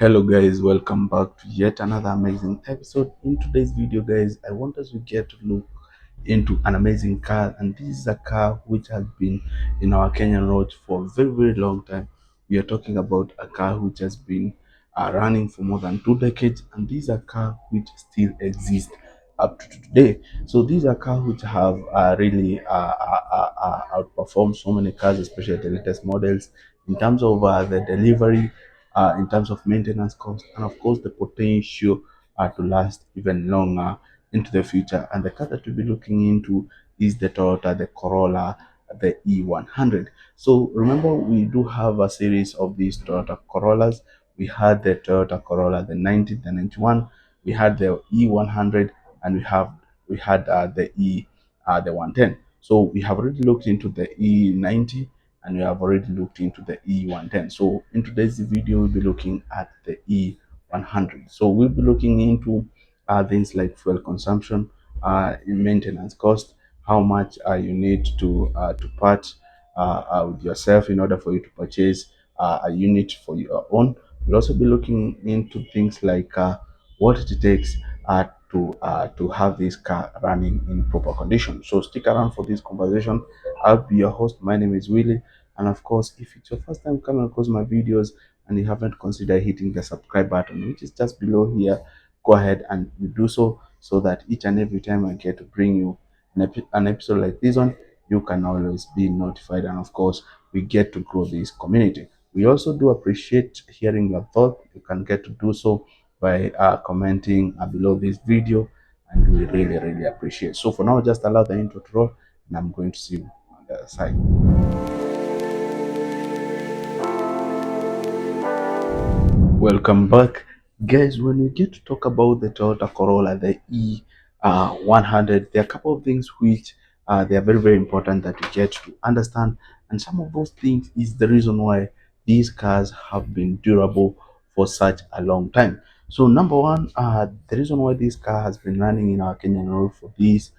Hello guys, welcome back to yet another amazing episode. In today's video guys, I want us to get to look into an amazing car, and this is a car which has been in our Kenyan roads for a very long time. We are talking about a car which has been running for more than 2 decades, and this is a car which still exists up to today. So these are cars which have really outperformed so many cars, especially the latest models, in terms of the delivery, in terms of maintenance cost, and of course the potential to last even longer into the future. And the car that we'll be looking into is the Toyota, the Corolla, the E100. So remember, we do have a series of these Toyota Corollas. We had the Toyota Corolla, the 90, the 91. We had the E100, and we had the 110. So we have already looked into the E90, and we have already looked into the E110. So in today's video, we'll be looking at the E100. So we'll be looking into things like fuel consumption, maintenance cost, how much you need to part with yourself in order for you to purchase a unit for your own. We'll also be looking into things like what it takes to have this car running in proper condition. So stick around for this conversation. I'll be your host. My name is Willie, and of course, if it's your first time coming across my videos and you haven't considered hitting the subscribe button, which is just below here, go ahead and you do so that each and every time I get to bring you an episode like this one, you can always be notified. And of course, we get to grow this community. We also do appreciate hearing your thoughts. You can get to do so by commenting below this video, and we really appreciate. So for now, just allow the intro to roll, and I'm going to see you on the other side. Welcome back, guys. When we get to talk about the Toyota Corolla, the E100, there are a couple of things which they are very important that we get to understand, and some of those things is the reason why these cars have been durable for such a long time. So number one, the reason why this car has been running in our Kenyan road for this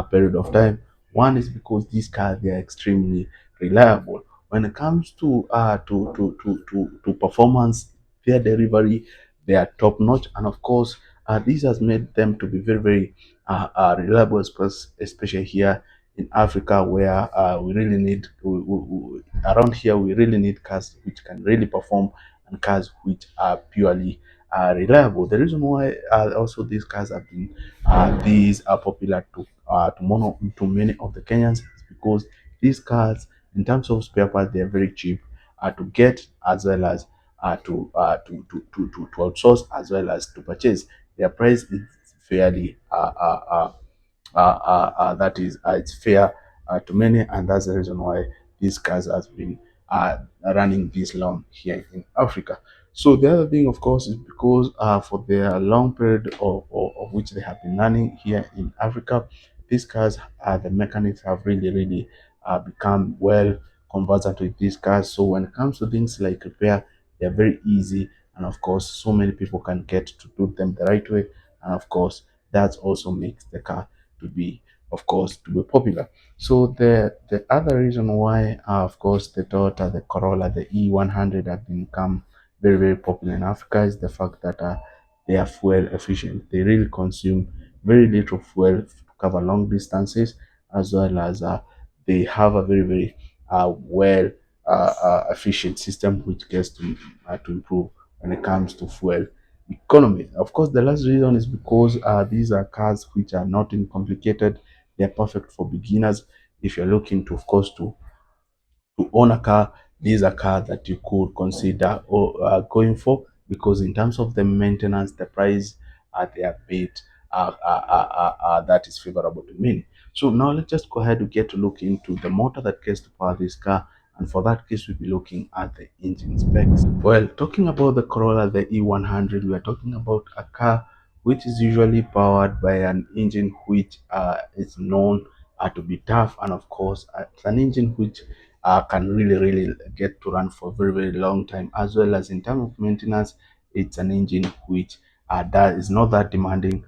period of time, one is because these cars, they are extremely reliable when it comes to performance. Their delivery, they are top notch, and of course, this has made them to be very reliable, especially here in Africa, where we really need around here we really need cars which can really perform, and cars which are purely reliable. The reason why also these cars have been these are popular to many of the Kenyans is because these cars, in terms of spare parts, they are very cheap to get, as well as to outsource, as well as to purchase. Their price is fairly that is it's fair to many, and that's the reason why these cars has been running this long here in Africa. So the other thing, of course, is because for their long period of which they have been running here in Africa, these cars, the mechanics have really become well conversant with these cars. So when it comes to things like repair, they're very easy, and of course, so many people can get to do them the right way, and of course, that also makes the car to be, of course, to be popular. So the other reason why, of course, the Toyota, the Corolla, the E100 have become very popular in Africa is the fact that they are fuel efficient. They really consume very little fuel to cover long distances, as well as they have a very well efficient system which gets to improve when it comes to fuel economy. Of course, the last reason is because these are cars which are not in complicated. They're perfect for beginners. If you're looking to, of course, to own a car, these are cars that you could consider or going for, because in terms of the maintenance, the price, they are bit that is favorable to many. So now let's just go ahead and get to look into the motor that gets to power this car, and for that case, we'll be looking at the engine specs. Well, talking about the Corolla, the E100, we are talking about a car which is usually powered by an engine which is known to be tough, and of course, it's an engine which can really get to run for a very long time, as well as in terms of maintenance. It's an engine which that is not that demanding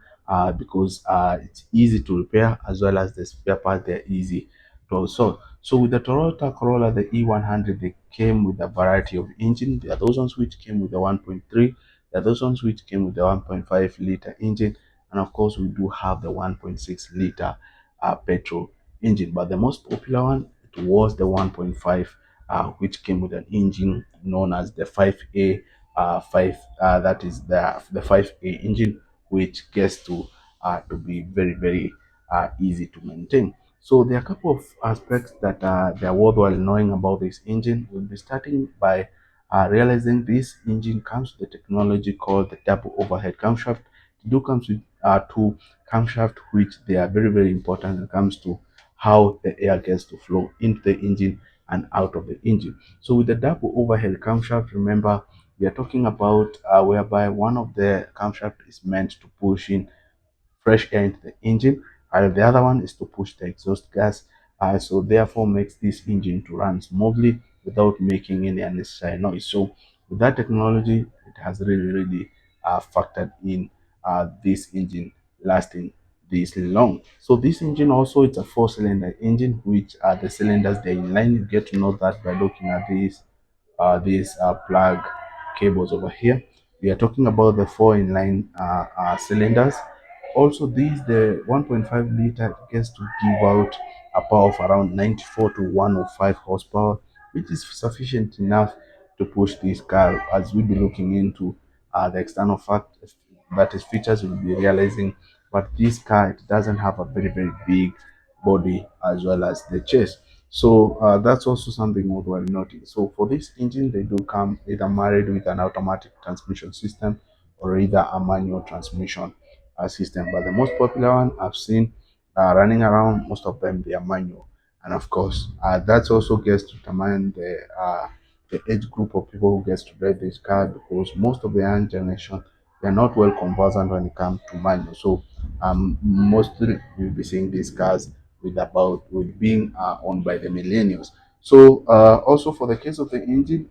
because it's easy to repair, as well as the spare parts, they're easy to also. So with the Toyota Corolla, the E100, they came with a variety of engine. There are those ones which came with the 1.3, There are those ones which came with the 1.5 liter engine, and of course we do have the 1.6 liter petrol engine. But the most popular one, it was the 1.5, which came with an engine known as the 5A 5. That is the 5A engine, which gets to be very easy to maintain. So there are a couple of aspects that they are worthwhile knowing about this engine. We'll be starting by realizing this engine comes with a technology called the double overhead camshaft. It do comes with two camshaft, which they are very important when it comes to how the air gets to flow into the engine and out of the engine. So with the double overhead camshaft, remember we are talking about whereby one of the camshaft is meant to push in fresh air into the engine, and the other one is to push the exhaust gas. So therefore makes this engine to run smoothly without making any unnecessary noise. So with that technology, it has really factored in this engine lasting this long. So this engine also, it's a four-cylinder engine, which are the cylinders they're in line. You get to know that by looking at these plug cables over here. We are talking about the four inline cylinders. Also, the 1.5 liter gets to give out a power of around 94 to 105 horsepower, which is sufficient enough to push this car. As we'll be looking into the external fact, that is features, we'll be realizing. But this car, it doesn't have a very big body as well as the chest. So that's also something worthwhile noting. So for this engine, they do come either married with an automatic transmission system or either a manual transmission system. But the most popular one I've seen running around, most of them they are manual. And of course, that also gets to determine the age group of people who gets to drive this car, because most of the young generation, they're not well conversant when it comes to manual. So mostly you'll be seeing these cars with being owned by the millennials. So also for the case of the engine,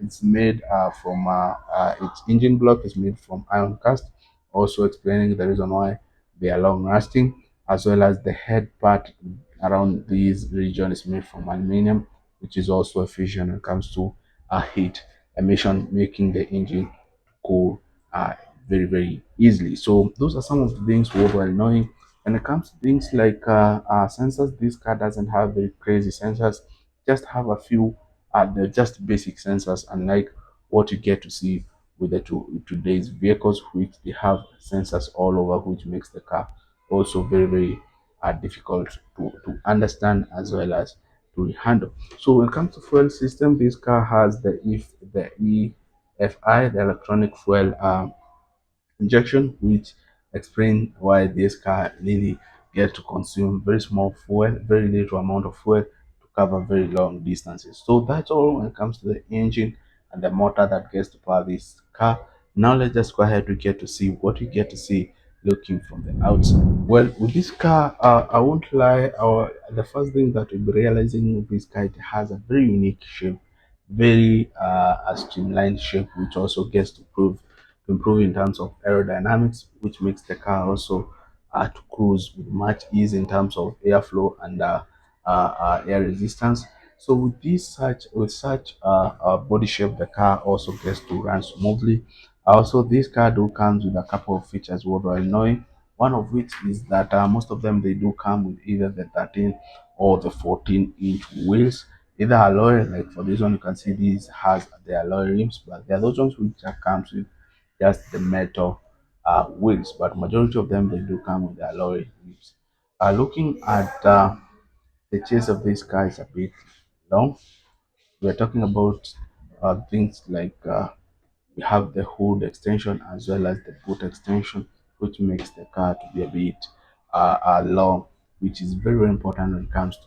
it's made from its engine block is made from iron cast, also explaining the reason why they are long lasting, as well as the head part around this region is made from aluminium, which is also efficient when it comes to heat emission, making the engine cool uh, very easily. So those are some of the things worthwhile knowing. When it comes to things like sensors, this car doesn't have very crazy sensors, just have a few, they're just basic sensors, unlike what you get to see with the today's vehicles, which they have sensors all over, which makes the car also very difficult to understand as well as to handle. So when it comes to fuel system, this car has the EFI, the electronic fuel injection, which explain why this car really get to consume very small fuel, very little amount of fuel to cover very long distances. So that's all when it comes to the engine and the motor that gets to power this car. Now let's just go ahead to get to see what you get to see looking from the outside. Well, with this car, I won't lie. The first thing that we'll be realizing with this car, it has a very unique shape, very a streamlined shape, which also gets to improve in terms of aerodynamics, which makes the car also to cruise with much ease in terms of airflow and air resistance. So with such body shape, the car also gets to run smoothly. Also, this car do comes with a couple of features worthwhile knowing. One of which is that most of them they do come with either the 13 or the 14-inch wheels, either alloy. Like for this one, you can see these has the alloy rims, but there are those ones which comes with just the metal wheels, but majority of them they do come with the alloy wheels. Looking at the chase of this car is a bit long. We're talking about things like we have the hood extension as well as the boot extension, which makes the car to be a bit long, which is very important when it comes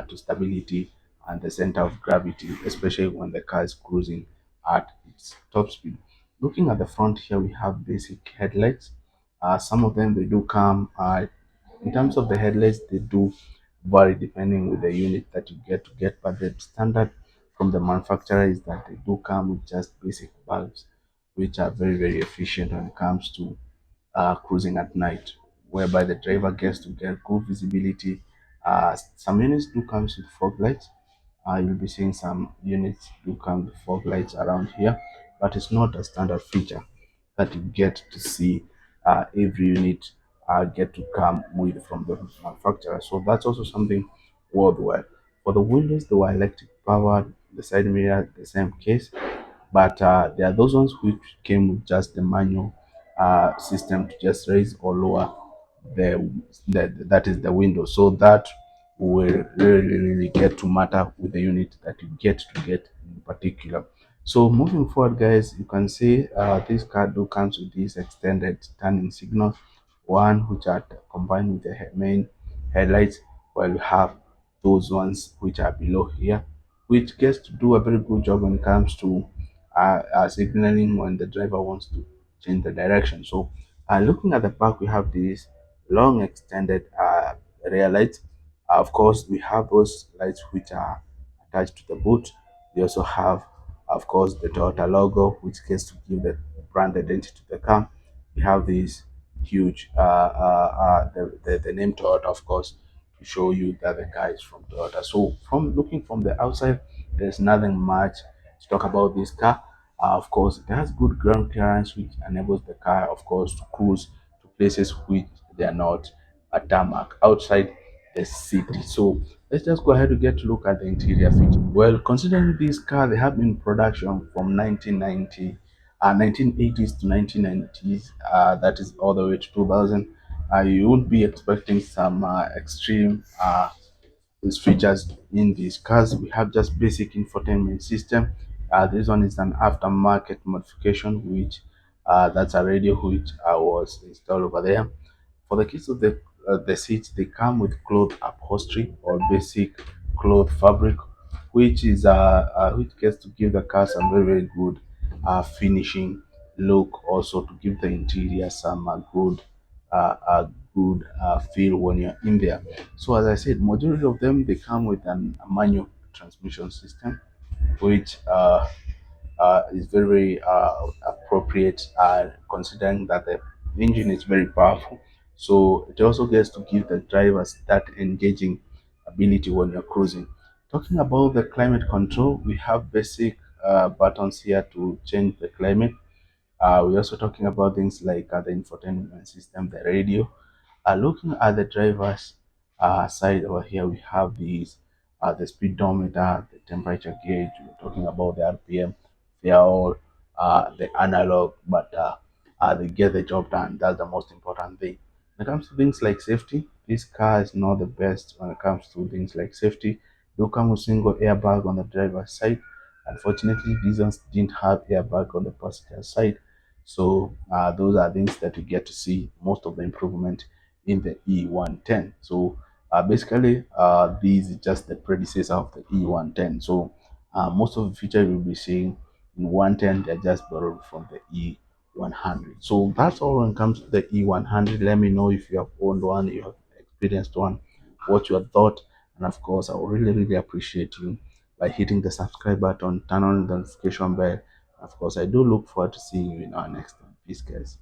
to stability and the center of gravity, especially when the car is cruising at its top speed. Looking at the front here, we have basic headlights. Some of them they do come in terms of the headlights, they do vary depending with the unit that you get, but the standard from the manufacturer is that they do come with just basic bulbs, which are very efficient when it comes to cruising at night, whereby the driver gets to get good visibility. Some units do comes with fog lights. You'll be seeing some units do come with fog lights around here, but it's not a standard feature. that you get to see every unit get to come with from the manufacturer. So that's also something worldwide. For the windows, they were electric powered. The side mirror, the same case, but there are those ones which came with just the manual system to just raise or lower that is the window. So that will really get to matter with the unit that you get in particular. So moving forward, guys, you can see this car do comes with these extended turning signals, one which are combined with the main headlights, while we have those ones which are below here, which gets to do a very good job when it comes to signaling when the driver wants to change the direction. So looking at the back, we have this long extended rear lights. Of course, we have those lights which are attached to the boot. We also have, of course, the Toyota logo, which gets to give the brand identity to the car. We have this huge, the name Toyota, of course, to show you that the car is from Toyota. So from looking from the outside, there's nothing much to talk about this car. Of course, it has good ground clearance, which enables the car, of course, to cruise to places which they are not a tarmac outside the city. So let's just go ahead to get to look at the interior feature. Well, considering this car, they have been in production from 1980s to 1990s. That is all the way to 2000. You won't be expecting some extreme these features in these cars. We have just basic infotainment system. This one is an aftermarket modification, which that's a radio which was installed over there. For the case of the seats, they come with cloth upholstery or basic cloth fabric, which gets to give the car some very good finishing look, also to give the interior some good feel when you're in there. So as I said, majority of them they come with a manual transmission system, which is very appropriate considering that the engine is very powerful. So it also gets to give the drivers that engaging ability when you're cruising. Talking about the climate control, we have basic buttons here to change the climate. We're also talking about things like the infotainment system, the radio. Looking at the driver's side over here, we have the speedometer, the temperature gauge. We're talking about the RPM. They are all the analog, but they get the job done. That's the most important thing. When it comes to things like safety, this car is not the best when it comes to things like safety. Do come with single airbag on the driver's side. Unfortunately, these ones didn't have airbag on the passenger side. So those are things that you get to see most of the improvement in the E110. So basically, this is just the predecessor of the E110. So most of the features you'll be seeing in 110, they're just borrowed from the E100. So that's all when it comes to the E100. Let me know if you have owned one, you have experienced one, what you have thought. And of course, I would really appreciate you by hitting the subscribe button, turn on the notification bell. Of course, I do look forward to seeing you in our next one. Peace, guys.